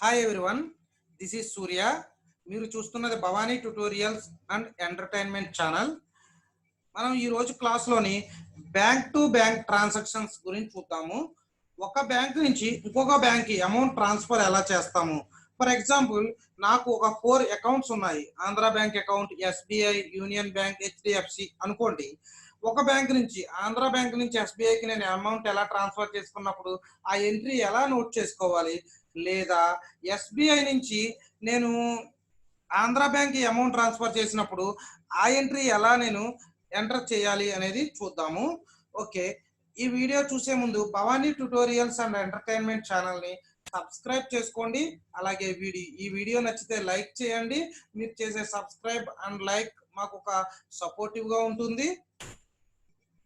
Hi everyone, this is సూర్య. మీరు చూస్తున్నది Bhavani tutorials and entertainment channel. మనం ఈరోజు క్లాస్లోని బ్యాంక్ టు బ్యాంక్ ట్రాన్సాక్షన్స్ గురించి చూద్దాము. ఒక బ్యాంక్ నుంచి ఇంకొక బ్యాంక్కి అమౌంట్ ట్రాన్స్ఫర్ ఎలా చేస్తాము. ఫర్ ఎగ్జాంపుల్, నాకు ఒక 4 అకౌంట్స్ ఉన్నాయి. Andhra bank account, SBI, union bank, HDFC అనుకోండి. ఒక బ్యాంక్ నుంచి ఆంధ్ర బ్యాంక్ నుంచి ఎస్బీఐకి నేను అమౌంట్ ఎలా ట్రాన్స్ఫర్ చేసుకున్నప్పుడు ఆ ఎంట్రీ ఎలా నోట్ చేసుకోవాలి, లేదా ఎస్బీఐ నుంచి నేను ఆంధ్ర బ్యాంక్ అమౌంట్ ట్రాన్స్ఫర్ చేసినప్పుడు ఆ ఎంట్రీ ఎలా నేను ఎంటర్ చేయాలి అనేది చూద్దాము. ఓకే, ఈ వీడియో చూసే ముందు భవానీ ట్యుటోరియల్స్ అండ్ ఎంటర్టైన్మెంట్ ఛానల్ని సబ్స్క్రైబ్ చేసుకోండి. అలాగే ఈ వీడియో నచ్చితే లైక్ చేయండి. మీరు చేసే సబ్స్క్రైబ్ అండ్ లైక్ మాకు ఒక సపోర్టివ్గా ఉంటుంది.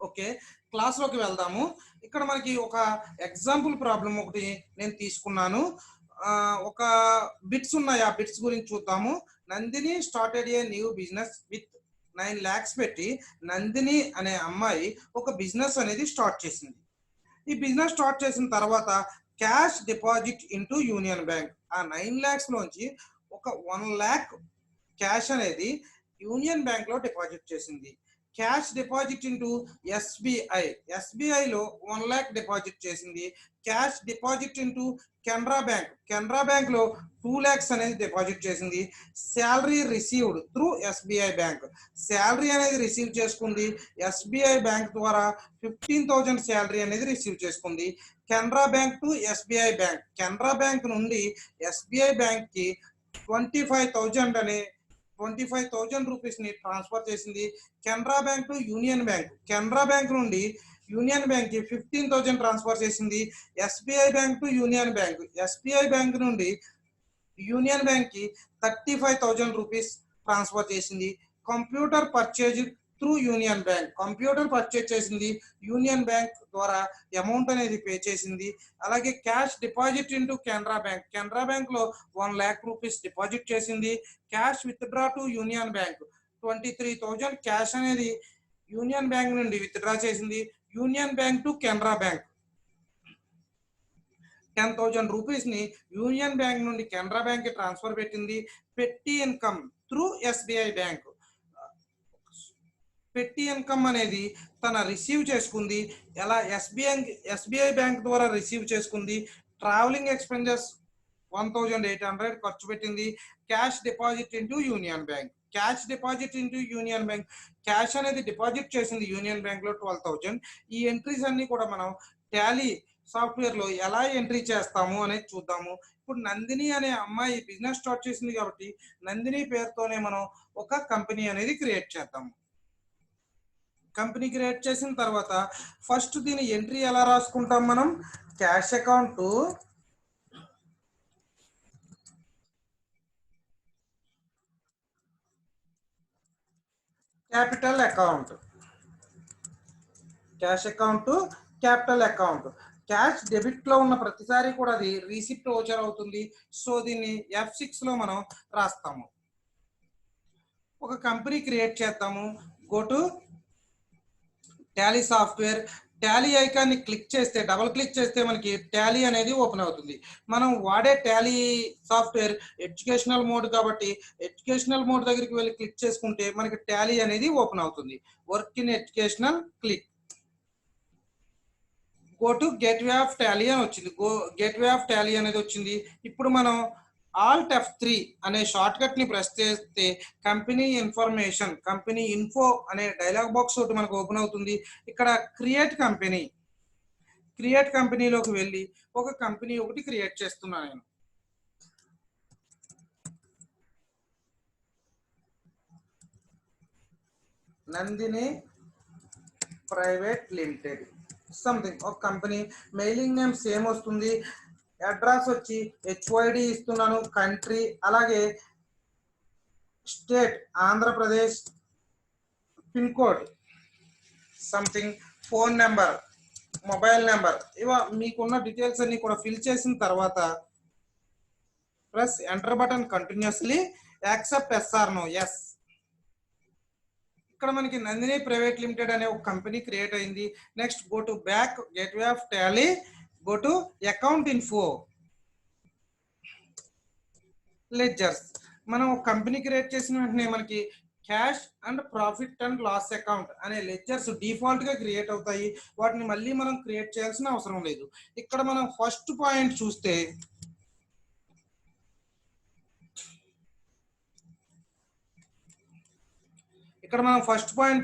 ఓకే, క్లాస్లోకి వెళ్దాము. ఇక్కడ మనకి ఒక ఎగ్జాంపుల్ ప్రాబ్లం ఒకటి నేను తీసుకున్నాను. ఒక బిట్స్ ఉన్నాయి, ఆ బిట్స్ గురించి చూద్దాము. Nandini started a new business with 9 lakhs పెట్టి నందిని అనే అమ్మాయి ఒక బిజినెస్ అనేది స్టార్ట్ చేసింది. ఈ బిజినెస్ స్టార్ట్ చేసిన తర్వాత cash deposit into Union Bank. ఆ 9 lakhs లోంచి ఒక 1 lakh క్యాష్ అనేది యూనియన్ బ్యాంక్ లో డిపాజిట్ చేసింది. క్యాష్ డిపాజిట్ ఇంటూ ఎస్బీఐ, ఎస్బీఐలో 1 lakh డిపాజిట్ చేసింది. Cash deposit into Canara bank, Canara bank లో 2 lakhs అనేది డిపాజిట్ చేసింది. Salary received through SBI bank, salary అనేది రిసీవ్ చేసుకుంది. ఎస్బీఐ బ్యాంక్ ద్వారా 15,000 శాలరీ అనేది రిసీవ్ చేసుకుంది. Canara bank to SBI bank, Canara bank నుండి ఎస్బీఐ బ్యాంక్ కి 25,000 రూపీస్ ని ట్రాన్స్ఫర్ చేసింది. Canara bank to union bank, Canara bank నుండి యూనియన్ బ్యాంక్ కి 15,000 ట్రాన్స్ఫర్ చేసింది. SBI bank to union bank, SBI bank నుండి యూనియన్ బ్యాంక్ కి 35,000 రూపీస్ ట్రాన్స్ఫర్ చేసింది. Computer purchase through union bank, computer purchase చేసింది. యూనియన్ బ్యాంక్ ద్వారా అమౌంట్ అనేది పే చేసింది. అలాగే cash deposit into Canara bank, Canara bank లో 1 lakh రూపీస్ డిపాజిట్ చేసింది. Cash withdraw to union bank, 23,000 cash అనేది యూనియన్ బ్యాంక్ నుండి విత్డ్రా చేసింది. Union bank to Canara bank 10,000 rupees ని యూనియన్ బ్యాంక్ నుండి కెనరా బ్యాంక్ కి ట్రాన్స్ఫర్ పెట్టింది. పెట్టి ఇన్కమ్ త్రూ ఎస్బీఐ బ్యాంక్, పెట్టి ఇన్కమ్ అనేది తన రిసీవ్ చేసుకుంది. ఎలా ఎస్బీఐ బ్యాంక్ ద్వారా రిసీవ్ చేసుకుంది. ట్రావెలింగ్ ఎక్స్పెన్సెస్ 1,800 ఖర్చు పెట్టింది. Cash deposit into Union bank, cash deposit into Union bank, cash అనేది డిపాజిట్ చేసింది యూనియన్ బ్యాంక్ లో 12,000. ఈ ఎంట్రీస్ అన్ని కూడా మనం టాలీ సాఫ్ట్వేర్ లో ఎలా ఎంట్రీ చేస్తాము అనేది చూద్దాము. ఇప్పుడు నందిని అనే అమ్మాయి బిజినెస్ స్టార్ట్ చేసింది కాబట్టి నందిని పేరుతోనే మనం ఒక కంపెనీ అనేది క్రియేట్ చేద్దాము. కంపెనీ క్రియేట్ చేసిన తర్వాత ఫస్ట్ దీని ఎంట్రీ ఎలా రాసుకుంటాం మనం. Cash account to capital account, cash account to capital account. Cash debit లో ఉన్న ప్రతిసారి కూడా అది రీసిప్ట్ ఓచర్ అవుతుంది. సో దీన్ని F6 లో మనం రాస్తాము. ఒక కంపెనీ క్రియేట్ చేద్దాము. Go to Tally software, Tally ఐకాన్ని క్లిక్ చేస్తే, డబుల్ క్లిక్ చేస్తే మనకి టాలీ అనేది ఓపెన్ అవుతుంది. మనం వాడే టాలీ సాఫ్ట్వేర్ ఎడ్యుకేషనల్ మోడ్ కాబట్టి ఎడ్యుకేషనల్ మోడ్ దగ్గరికి వెళ్ళి క్లిక్ చేసుకుంటే మనకి టాలీ అనేది ఓపెన్ అవుతుంది. Work in educational click, go to gateway of Tally అని వచ్చింది. గేట్వే ఆఫ్ టాలీ అనేది వచ్చింది. ఇప్పుడు మనం Alt F3 అనే షార్ట్ కట్ ని ప్రెస్ చేస్తే కంపెనీ ఇన్ఫర్మేషన్, కంపెనీ ఇన్ఫో అనే డైలాగ్ బాక్స్ ఒకటి మనకు ఓపెన్ అవుతుంది. ఇక్కడ క్రియేట్ కంపెనీ, క్రియేట్ కంపెనీలోకి వెళ్ళి ఒక కంపెనీ ఒకటి క్రియేట్ చేస్తున్నాను నేను. నందిని ప్రైవేట్ లిమిటెడ్ సంథింగ్ ఒక కంపెనీ. మెయిలింగ్ నేమ్ సేమ్ వస్తుంది. అడ్రస్ వచ్చి హెచ్వైడి ఇస్తున్నాను. కంట్రీ అలాగే state Andhra Pradesh, pin code something, phone number, mobile number, ఇవా మీకున్న డీటెయిల్స్ అన్ని కూడా ఫిల్ చేసిన తర్వాత press enter button continuously, accept yes or no yes. ఇక్కడ మనకి నందిని ప్రైవేట్ లిమిటెడ్ అనే ఒక కంపెనీ క్రియేట్ అయింది. Next go to back, gateway of Tally, go to account info, ledgers. మనం ఒక కంపెనీ క్రియేట్ చేసిన వెంటనే మనకి cash and profit and loss account అనే లెడ్జర్స్ డిఫాల్ట్ గా క్రియేట్ అవుతాయి. వాటిని మళ్ళీ మనం క్రియేట్ చేయాల్సిన అవసరం లేదు. ఇక్కడ మనం ఫస్ట్ పాయింట్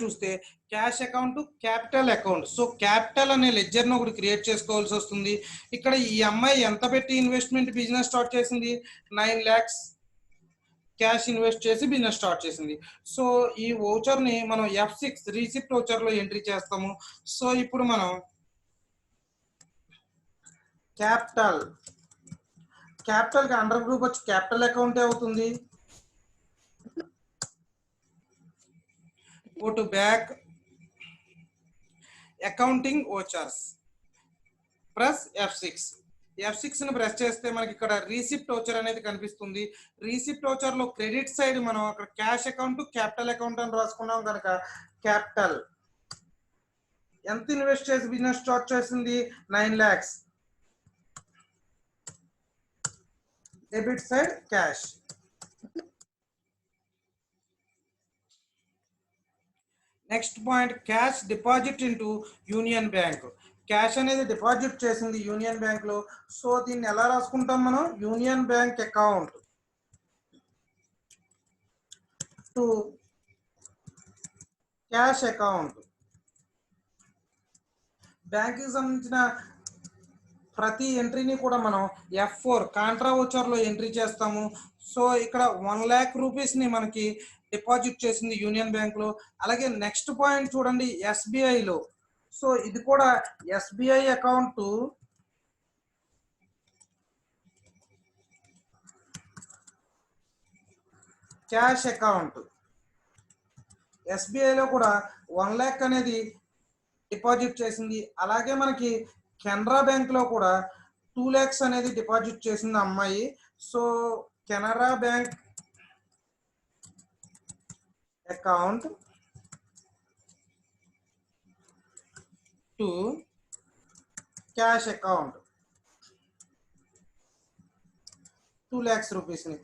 చూస్తే cash account, capital account. So capital అనే లెడ్జర్ ను ఒకటి క్రియేట్ చేసుకోవాల్సి వస్తుంది. ఇక్కడ ఈ అమ్మాయి ఎంత పెట్టి ఇన్వెస్ట్మెంట్ బిజినెస్ స్టార్ట్ చేసింది? 9 lakhs క్యాష్ ఇన్వెస్ట్ చేసి బిజినెస్ స్టార్ట్ చేసింది. సో ఈ వోచర్ ని మనం F6 రీసిప్ట్ వోచర్ లో ఎంట్రీ చేస్తాము. సో ఇప్పుడు మనం క్యాపిటల్ కి అండర్ గ్రూప్ వచ్చి క్యాపిటల్ అకౌంట్ అవుతుంది. Go to back, accounting vouchers, press F6 ని ప్రెస్ చేస్తే మనకి ఇక్కడ రీసిప్ట్ వోచర్ అనేది కనిపిస్తుంది. రీసిప్ట్ వోచర్ లో క్రెడిట్ సైడ్ మనం అక్కడ క్యాష్ అకౌంట్, క్యాపిటల్ అకౌంట్ అని రాసుకున్నాం కనుక క్యాపిటల్ ఎంత ఇన్వెస్ట్ చేసి బిజినెస్ స్టార్ట్ చేసింది? 9 lakhs. Debit side cash. Next point cash deposit into Union bank. Cash అనేది డిపాజిట్ చేసింది యూనియన్ బ్యాంక్ లో. సో దీన్ని ఎలా రాసుకుంటాం మనం? Union bank account to cash account. Bank కి సంబంధించిన ప్రతి ఎంట్రీని కూడా మనం F4 కాంట్రా వోచర్ లో ఎంట్రీ చేస్తాము. సో ఇక్కడ 1 lakh రూపీస్ ని మనకి డిపాజిట్ చేసింది యూనియన్ బ్యాంక్ లో. అలాగే నెక్స్ట్ పాయింట్ చూడండి SBI లో. సో ఇది కూడా SBI account cash account. SBI లో కూడా 1 lakh అనేది డిపాజిట్ చేసింది. అలాగే మనకి కెనరా బ్యాంక్ లో కూడా 2 lakhs అనేది డిపాజిట్ చేసింది అమ్మాయి. So Canara bank account to cash account 2 lakhs rupees ని.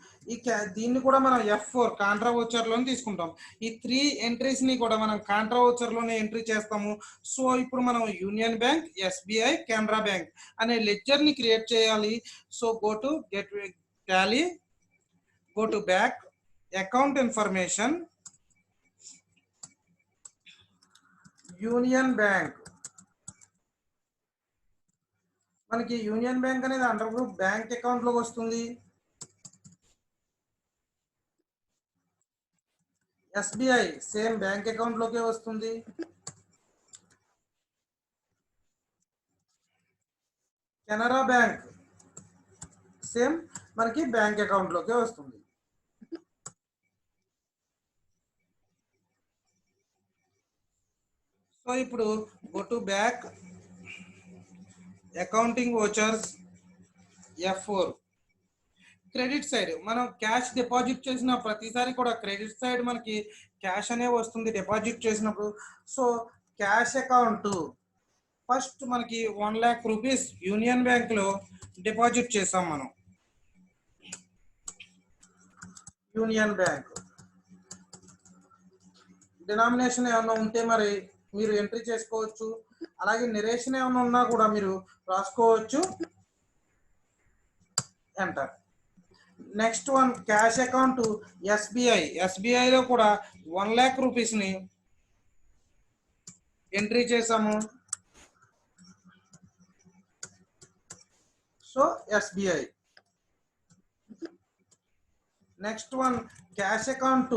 దీన్ని కూడా మనం F4 కాంట్రా వోచర్ లోనే తీసుకుంటాం. ఈ 3 ఎంట్రీస్ ని కూడా మనం కాంట్రా వోచర్ లోనే ఎంట్రీ చేస్తాము. సో ఇప్పుడు మనం union bank, SBI, Canara bank అనే లెడ్జర్ ని క్రియేట్ చేయాలి. So go to get Tally, go to back, account information, union bank. మనకి యూనియన్ బ్యాంక్ అనేది అండర్ గ్రూప్ బ్యాంక్ అకౌంట్ లోకి వస్తుంది. SBI సేమ్ బ్యాంక్ అకౌంట్ లోకే వస్తుంది. కెనరా బ్యాంక్ సేమ్ మనకి బ్యాంక్ అకౌంట్ లోకే వస్తుంది. సో ఇప్పుడు go to back, accounting vouchers, F4. Credit side మనం క్యాష్ డిపాజిట్ చేసిన ప్రతిసారి కూడా క్రెడిట్ సైడ్ మనకి క్యాష్ అనే వస్తుంది డిపాజిట్ చేసినప్పుడు. సో క్యాష్ అకౌంట్ ఫస్ట్ మనకి 1 lakh రూపీస్ యూనియన్ బ్యాంక్ లో డిపాజిట్ చేసాం మనం. యూనియన్ బ్యాంక్ డినామినేషన్ ఏమన్నా ఉంటే మరి మీరు ఎంట్రీ చేసుకోవచ్చు. అలాగే నిరేషన్ ఏమన్నా ఉన్నా కూడా మీరు రాసుకోవచ్చు. Enter. Next one cash account SBI లో కూడా 1 lakh రూపీస్ ని ఎంట్రీ చేసాము. So SBI. Next one cash account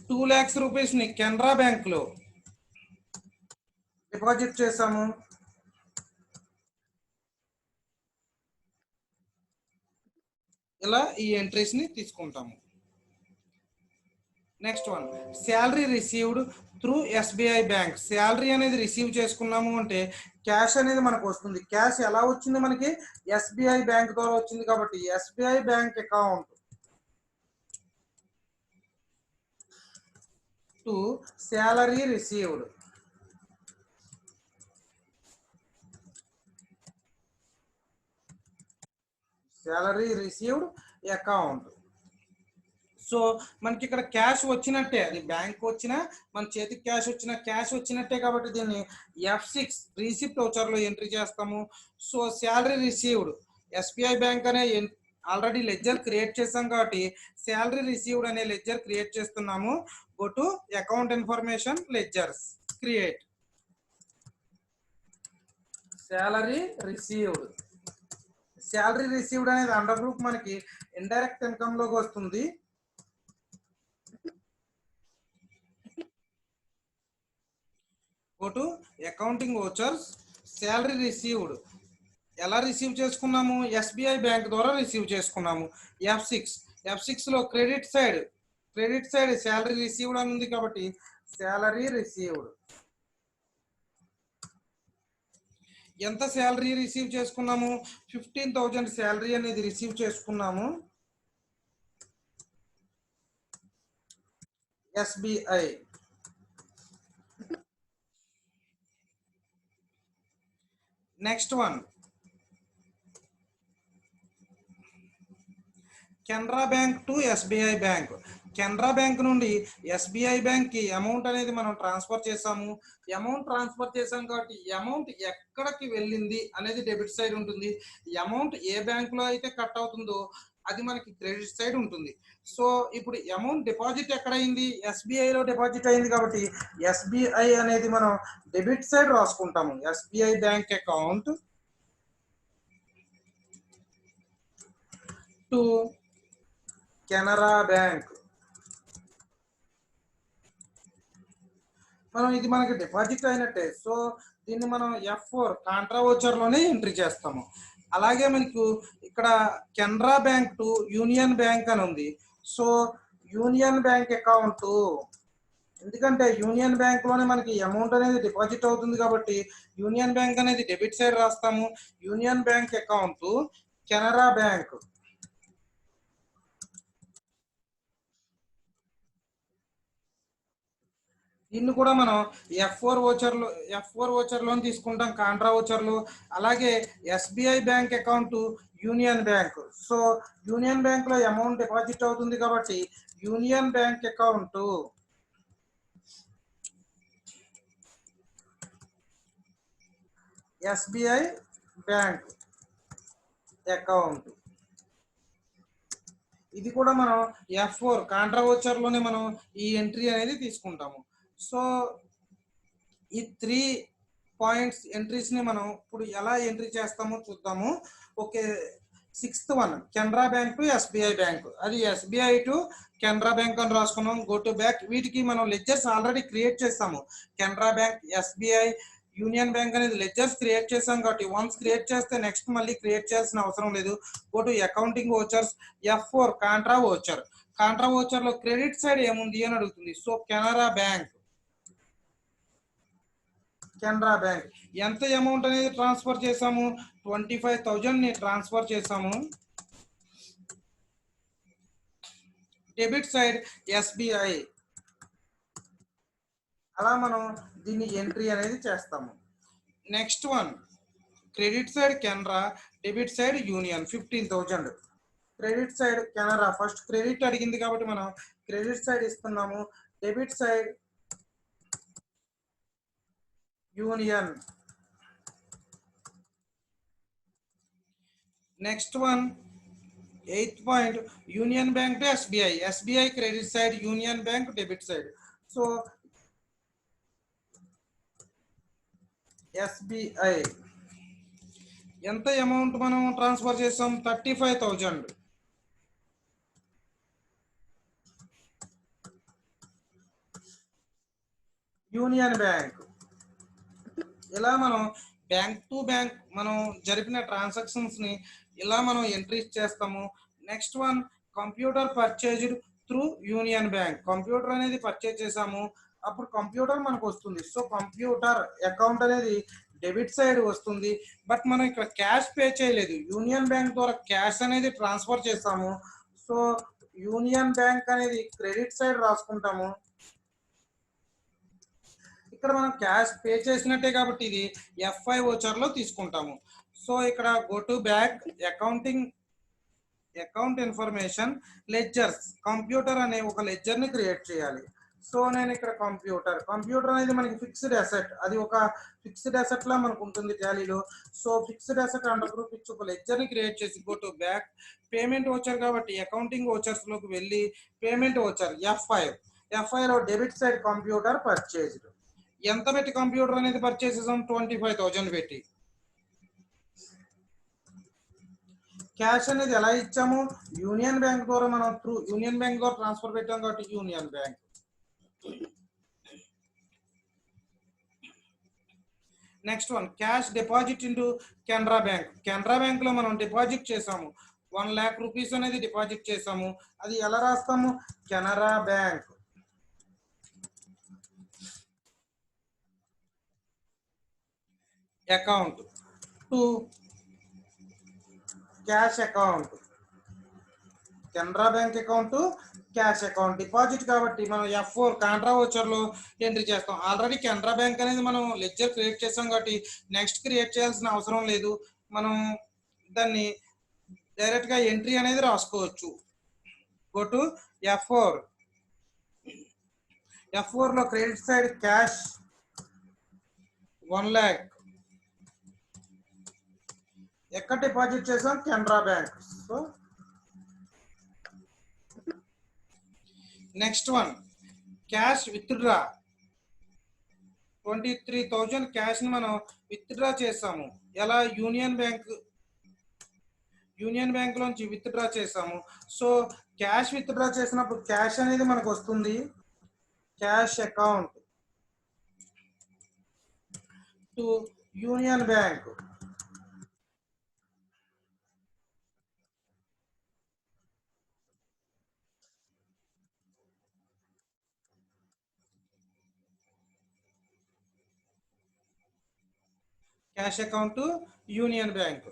2 lakhs rupees ని కెనరా బ్యాంక్ లో డిపాజిట్ చేసాము. ఇలా ఈ ఎంట్రీస్ ని తీసుకుంటాము. Next one salary received through SBI bank. Salary అనేది రిసీవ్ చేసుకున్నాము అంటే క్యాష్ అనేది మనకు వస్తుంది. క్యాష్ ఎలా వచ్చింది? మనకి SBI బ్యాంక్ ద్వారా వచ్చింది కాబట్టి SBI bank account to salary received. Salary received account. So మనకి ఇక్కడ క్యాష్ వచ్చినట్టే, అది బ్యాంక్ వచ్చినా మన చేతికి క్యాష్ వచ్చినట్టే కాబట్టి దీన్ని F6 రీసిప్ట్ వౌచర్లో ఎంట్రీ చేస్తాము. So salary received, SBI bank అనే ఆల్రెడీ లెడ్జర్ క్రియేట్ చేస్తాం కాబట్టి శాలరీ రిసీవ్డ్ అనే లెడ్జర్ క్రియేట్ చేస్తున్నాము. Go to account information, ledgers, create salary received. Salary received అనేది అండర్ గ్రూప్ మనకి ఇండైరెక్ట్ ఇన్కమ్ లోకి వస్తుంది. Go to accounting vouchers, salary received ఎలా రిసీవ్ చేసుకున్నాము, ఎస్బీఐ బ్యాంక్ ద్వారా రిసీవ్ చేసుకున్నాము. F6 లో క్రెడిట్ సైడ్ శాలరీ రిసీవ్డ్ అని ఉంది కాబట్టి శాలరీ రిసీవ్డ్. ఎంత శాలరీ రిసీవ్ చేసుకున్నాము, 15,000 శాలరీ అనేది రిసీవ్ చేసుకున్నాము SBI. Next one, Canara bank to SBI bank. Canara bank నుండి ఎస్బీఐ బ్యాంక్ కి అమౌంట్ అనేది మనం ట్రాన్స్ఫర్ చేసాము. అమౌంట్ ట్రాన్స్ఫర్ చేసాం కాబట్టి అమౌంట్ ఎక్కడికి వెళ్ళింది అనేది డెబిట్ సైడ్ ఉంటుంది. అమౌంట్ ఏ బ్యాంక్ లో అయితే కట్ అవుతుందో అది మనకి క్రెడిట్ సైడ్ ఉంటుంది. సో ఇప్పుడు అమౌంట్ డిపాజిట్ ఎక్కడైంది, ఎస్బీఐ లో డిపాజిట్ అయింది కాబట్టి ఎస్బీఐ అనేది మనం డెబిట్ సైడ్ రాసుకుంటాము. SBI bank account to Canara bank. మనం ఇది మనకి డిపాజిట్ అయినట్టే. సో దీన్ని మనం F4 కాంట్రా వోచర్ లోనే ఎంట్రీ చేస్తాము. అలాగే మనకు ఇక్కడ Canara bank to union bank అని ఉంది. సో యూనియన్ బ్యాంక్ అకౌంట్, ఎందుకంటే యూనియన్ బ్యాంక్ లోనే మనకి అమౌంట్ అనేది డిపాజిట్ అవుతుంది కాబట్టి యూనియన్ బ్యాంక్ అనేది డెబిట్ సైడ్ రాస్తాము. Union bank account Canara bank. దీన్ని కూడా మనం F4 వోచర్లో తీసుకుంటాం, కాంట్రా వోచర్లు. అలాగే SBI bank account union bank. So union Bank లో అమౌంట్ డిపాజిట్ అవుతుంది కాబట్టి union bank account SBI bank account. ఇది కూడా మనం F4 కాంట్రా వోచర్ లోనే మనం ఈ ఎంట్రీ అనేది తీసుకుంటాము. సో ఈ 3 పాయింట్స్ ఎంట్రీస్ ని మనం ఇప్పుడు ఎలా ఎంట్రీ చేస్తామో చూద్దాము. Okay, 6th one, Canara bank to SBI bank. అది ఎస్బీఐ టు కెనరా బ్యాంక్ అని రాసుకున్నాం. Go to back. వీటికి మనం లెడ్జర్స్ ఆల్రెడీ క్రియేట్ చేస్తాము. Canara bank, SBI, union bank అనేది లెడ్జర్స్ క్రియేట్ చేసాం కాబట్టి వన్స్ క్రియేట్ చేస్తే నెక్స్ట్ మళ్ళీ క్రియేట్ చేయాల్సిన అవసరం లేదు. Go to accounting vouchers, F4 Contra voucher. Contra voucher లో క్రెడిట్ సైడ్ ఏముంది అని అడుగుతుంది. సో కెనరా బ్యాంక్ ఎంత అమౌంట్ అనేది ట్రాన్స్ఫర్ చేసాము, 25,000 ని ట్రాన్స్ఫర్ చేసాము. Debit side SBI. అలా మనం దీన్ని ఎంట్రీ అనేది చేస్తాము. Next one, credit side Canara, debit side union. 15,000 credit side Canara. First credit అడిగింది కాబట్టి మనం క్రెడిట్ సైడ్ ఇస్తున్నాము. Debit side union. Next one, 8th point, union bank to SBI. SBI credit side, union bank debit side. So SBI ఎంత amount మనం transfer చేసాం, 35,000. Union bank. ఇలా మనం bank to bank మనం జరిపిన ట్రాన్సాక్షన్స్ ని ఇలా మనం ఎంట్రీస్ చేస్తాము. Next one, computer purchased through union bank. Computer అనేది పర్చేజ్ చేసాము, అప్పుడు కంప్యూటర్ మనకు వస్తుంది. సో కంప్యూటర్ అకౌంట్ అనేది డెబిట్ సైడ్ వస్తుంది. బట్ మనం ఇక్కడ క్యాష్ పే చేయలేదు, యూనియన్ బ్యాంక్ ద్వారా క్యాష్ అనేది ట్రాన్స్ఫర్ చేస్తాము. సో యూనియన్ బ్యాంక్ అనేది క్రెడిట్ సైడ్ రాసుకుంటాము. ఇక్కడ మనం క్యాష్ పే చేసినట్టే కాబట్టి ఇది F5 వోచర్ లో తీసుకుంటాము. సో ఇక్కడ go to back, accounting account information ledgers, computer అనే ఒక లెడ్జర్ ని క్రియేట్ చేయాలి. సో నేను ఇక్కడ కంప్యూటర్ అనేది మనకి ఫిక్స్డ్ అసెట్, అది ఒక ఫిక్స్డ్ అసెట్ లా మనకు ఉంటుంది టాలీలో. So fixed asset under group ఇచ్చి ఒక లెడ్జర్ ని క్రియేట్ చేసి గో టు బ్యాక్ పేమెంట్ వచ్చారు కాబట్టి అకౌంటింగ్ వచ్చర్స్ లోకి వెళ్ళి పేమెంట్ వచ్చారు F5 లో డెబిట్ సైడ్ కంప్యూటర్ పర్చేజ్డ్. ఎంత పెట్టి కంప్యూటర్ అనేది పర్చేస్ చేసాం? 25,000 పెట్టి. క్యాష్ అనేది ఎలా ఇచ్చాము? యూనియన్ బ్యాంక్ ద్వారా మనం త్రూ యూనియన్ బ్యాంక్ ద్వారా ట్రాన్స్ఫర్ పెట్టాం కాబట్టి union bank. Next one, cash deposit into Canara bank. Canara bank లో మనం డిపాజిట్ చేసాము, 1 lakh రూపీస్ అనేది డిపాజిట్ చేసాము. అది ఎలా రాస్తాము? Canara bank account to cash account, Canara bank account cash account. Deposit కాబట్టి మనం F4 కాంట్రా వోచర్ లో ఎంట్రీ చేస్తాం. ఆల్రెడీ కెనరా బ్యాంక్ అనేది మనం లెడ్జర్ క్రియేట్ చేసాం కాబట్టి నెక్స్ట్ క్రియేట్ చేయాల్సిన అవసరం లేదు. మనం దాన్ని డైరెక్ట్ గా ఎంట్రీ అనేది రాసుకోవచ్చు. గో టు F4 లో క్రెడిట్ సైడ్ క్యాష్ 1 lakh ఎక్కడ డిపాజిట్ చేసాం? Canara bank. So next one, cash withdraw 23,000 cash ని మనం విత్డ్రా చేసాము. ఎలా? యూనియన్ బ్యాంక్ లోంచి విత్డ్రా చేసాము. సో క్యాష్ విత్డ్రా చేసినప్పుడు క్యాష్ అనేది మనకు వస్తుంది cash account to union bank. Cash account union bank.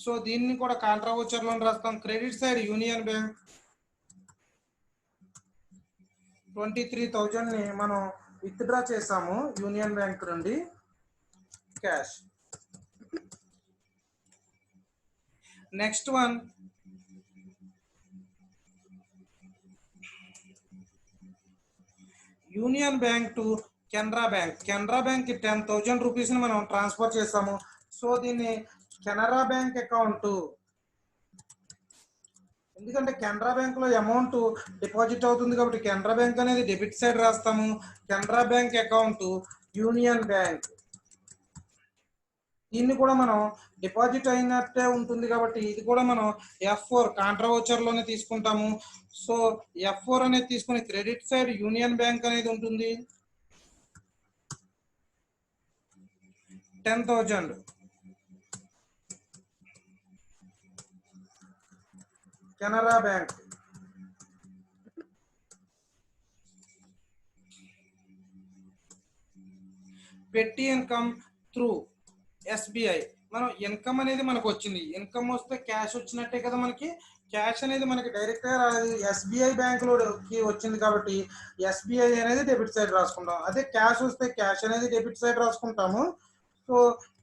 So దీన్ని కూడా కాంట్రా వోచర్ లో రాస్తాం. క్రెడిట్ సైడ్ యూనియన్ బ్యాంక్ 23,000 ని మనం విత్డ్రా చేసాము యూనియన్ బ్యాంక్ నుండి cash. Next one, union bank to Canara bank. Canara bank 10,000 rupees ని మనం ట్రాన్స్ఫర్ చేసాము. సో దీన్ని కెనరా బ్యాంక్ అకౌంట్, ఎందుకంటే కెనరా బ్యాంక్ లో అమౌంట్ డిపాజిట్ అవుతుంది కాబట్టి కెనరా బ్యాంక్ అనేది డెబిట్ సైడ్ రాస్తాము. Canara bank account union bank. దీన్ని కూడా మనం డిపాజిట్ అయినట్టే ఉంటుంది కాబట్టి ఇది కూడా మనం F4 కాంట్రా వోచర్ లోనే తీసుకుంటాము. సో F4 అనేది తీసుకుని క్రెడిట్ సైడ్ యూనియన్ బ్యాంక్ అనేది ఉంటుంది 10,000. కెనరా బ్యాంక్ పెట్టి ఇన్కమ్ త్రూ SBI. మనం ఇన్కమ్ అనేది మనకు వచ్చింది, ఇన్కమ్ వస్తే క్యాష్ వచ్చినట్టే కదా. మనకి క్యాష్ అనేది మనకి డైరెక్ట్ గా రాలేదు, SBI బ్యాంక్ లోకి వచ్చింది కాబట్టి SBI అనేది డెబిట్ సైడ్ రాసుకుంటాం. అదే క్యాష్ వస్తే క్యాష్ అనేది డెబిట్ సైడ్ రాసుకుంటాము. సో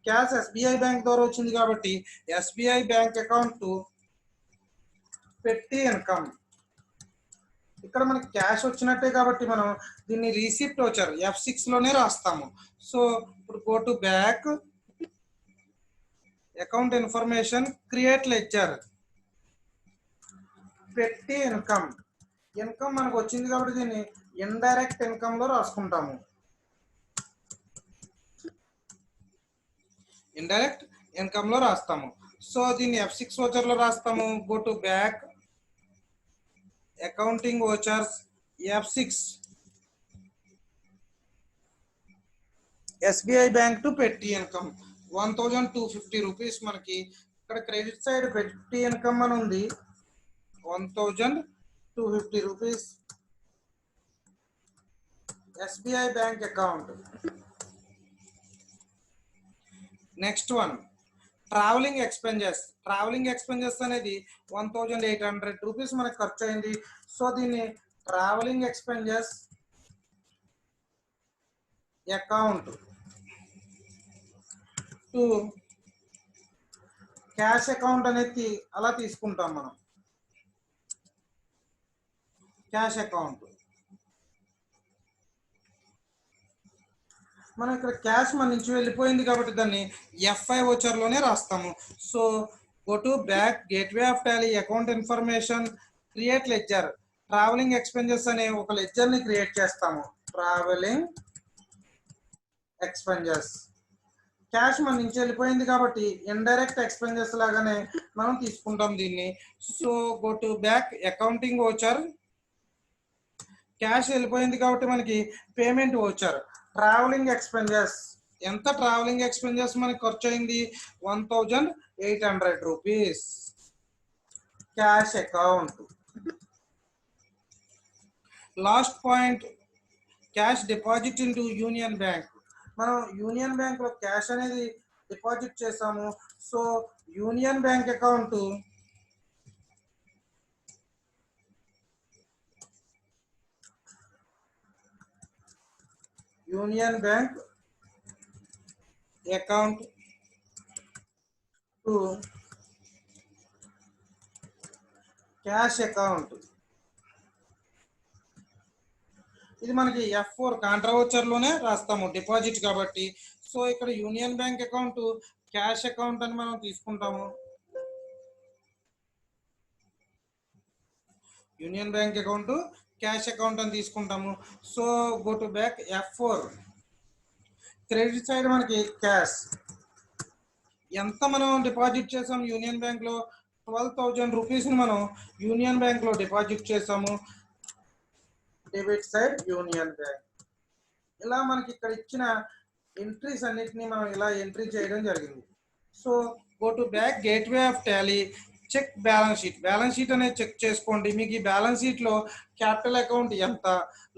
క్యాష్ SBI బ్యాంక్ ద్వారా వచ్చింది కాబట్టి SBI బ్యాంక్ అకౌంట్ పెట్టి ఇన్కమ్. ఇక్కడ మనకి క్యాష్ వచ్చినట్టే కాబట్టి మనం దీన్ని రిసిప్ట్ వచ్చారు F6 లోనే రాస్తాము. సో ఇప్పుడు go to bank account information create ledger పెట్టి ఇన్కమ్. ఇన్కమ్ మనకు వచ్చింది కాబట్టి దీన్ని ఇండైరెక్ట్ ఇన్కమ్ లో రాసుకుంటాము. ఇండైరెక్ట్ ఇన్కమ్ లో రాస్తాము. సో దీన్ని F6 వోచర్ లో రాస్తాము. Go to back accounting vouchers F6 SBI bank to పెట్టి ఇన్కమ్ 1,250 రూపీస్. మనకి ఇక్కడ క్రెడిట్ సైడ్ పెట్టి ఇన్కమ్ అని ఉంది 1,250 rupees SBI bank account. Next one, travelling expenses అనేది 1,800 రూపీస్ మనకు ఖర్చు అయింది. సో దీన్ని travelling expenses account to cash account అనేది అలా తీసుకుంటాం మనం. Cash account. మనం ఇక్కడ క్యాష్ మన నుంచి వెళ్ళిపోయింది కాబట్టి దాన్ని ఎఫ్ఐ లోనే రాస్తాము. So go to back gateway of Tally account information create ledger. Travelling expenses అనే ఒక లెడ్జర్ ని క్రియేట్ చేస్తాము. ట్రావెలింగ్ ఎక్స్పెన్సెస్ క్యాష్ మన నుంచి వెళ్ళిపోయింది కాబట్టి ఇండైరెక్ట్ ఎక్స్పెన్సెస్ లాగానే మనం తీసుకుంటాం దీన్ని. So go to back accounting voucher. Cash వెళ్ళిపోయింది కాబట్టి మనకి పేమెంట్ వోచర్. ట్రావెలింగ్ ఎక్స్పెన్సెస్ ఎంత ట్రావెలింగ్ ఎక్స్పెన్సెస్ మనకి ఖర్చు అయింది 1800 rupees. Cash account. Last point cash deposit into Union bank. మనం యూనియన్ బ్యాంక్ లో క్యాష్ అనేది డిపాజిట్ చేసాము. So union bank account union bank account to cash account. ఇది మనకి F4 కాంట్రా వోచర్ లోనే రాస్తాము డిపాజిట్ కాబట్టి. సో ఇక్కడ union bank account cash account అని మనం తీసుకుంటాము. Union bank account cash account అని తీసుకుంటాము. So go to back F4. Credit side మనకి క్యాష్ ఎంత మనం డిపాజిట్ చేసాం యూనియన్ బ్యాంక్ లో 12,000 రూపీస్ మనం యూనియన్ బ్యాంక్ లో డిపాజిట్ చేసాము. Debit side union bank. ఇలా మనకి ఇక్కడ ఇచ్చిన ఎంట్రీస్ అన్నిటిని మనం ఇలా ఎంట్రీ చేయడం జరిగింది. So go to back gateway of Tally check balance sheet. Balance sheet అనేది చెక్ చేసుకోండి. మీకు ఈ బ్యాలెన్స్ షీట్ లో క్యాపిటల్ అకౌంట్ ఎంత,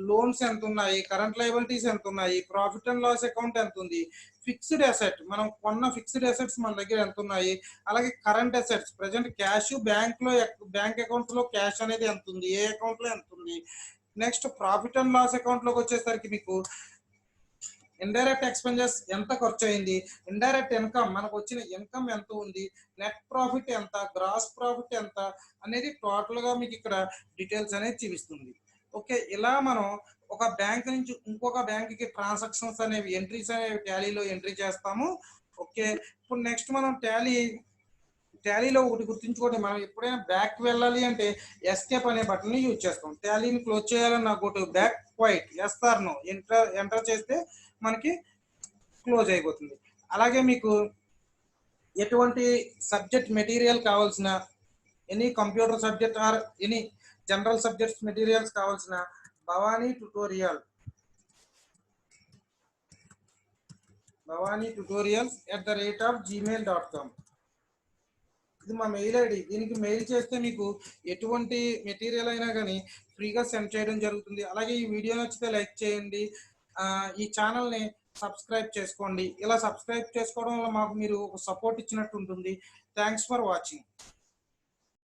లోన్స్ ఎంత ఉన్నాయి, కరెంట్ లయబిలిటీస్ ఎంత ఉన్నాయి, ప్రాఫిట్ అండ్ లాస్ అకౌంట్ ఎంత ఉంది, ఫిక్స్డ్ అసెట్ మనం కొన్న ఫిక్స్డ్ అసెట్స్ మన దగ్గర ఎంత ఉన్నాయి, అలాగే current assets present cash bank account లో క్యాష్ అనేది ఎంత ఉంది, ఏ అకౌంట్ లో ఎంత ఉంది. Next profit and loss account లోకి వచ్చేసరికి మీకు ఇండైరెక్ట్ ఎక్స్పెన్సెస్ ఎంత ఖర్చు అయింది, ఇండైరెక్ట్ ఇన్కమ్ మనకు వచ్చిన ఇన్కమ్ ఎంత ఉంది, నెట్ ప్రాఫిట్ ఎంత, గ్రాస్ ప్రాఫిట్ ఎంత అనేది టోటల్ గా మీకు ఇక్కడ డీటెయిల్స్ అనేది చూపిస్తుంది. ఓకే, ఇలా మనం ఒక బ్యాంక్ నుంచి ఇంకొక బ్యాంక్ కి ట్రాన్సాక్షన్స్ అనేవి ఎంట్రీస్ అనేవి టాలీలో ఎంట్రీ చేస్తాము. ఓకే, ఇప్పుడు నెక్స్ట్ మనం టాలీలో ఒకటి గుర్తుంచుకోండి. మనం ఎప్పుడైనా బ్యాక్ వెళ్ళాలి అంటే ఎస్కేప్ అనే బటన్ ని యూజ్ చేస్తాం. టాలీని క్లోజ్ చేయాలన్నా go to back quit yes or no enter చేస్తే మనకి క్లోజ్ అయిపోతుంది. అలాగే మీకు ఎటువంటి సబ్జెక్ట్ మెటీరియల్ కావాల్సిన any computer subject or any general subjects materials కావాల్సిన భవానీ tutorials@gmail.com. ఇది మా మెయిల్ ఐడి. దీనికి మెయిల్ చేస్తే మీకు ఎటువంటి మెటీరియల్ అయినా కానీ ఫ్రీగా సెండ్ చేయడం జరుగుతుంది. అలాగే ఈ వీడియో నచ్చితే లైక్ చేయండి. ఈ ఛానల్ని సబ్స్క్రైబ్ చేసుకోండి. ఇలా సబ్స్క్రైబ్ చేసుకోవడం వల్ల మాకు మీరు ఒక సపోర్ట్ ఇచ్చినట్టు ఉంటుంది. Thanks for watching.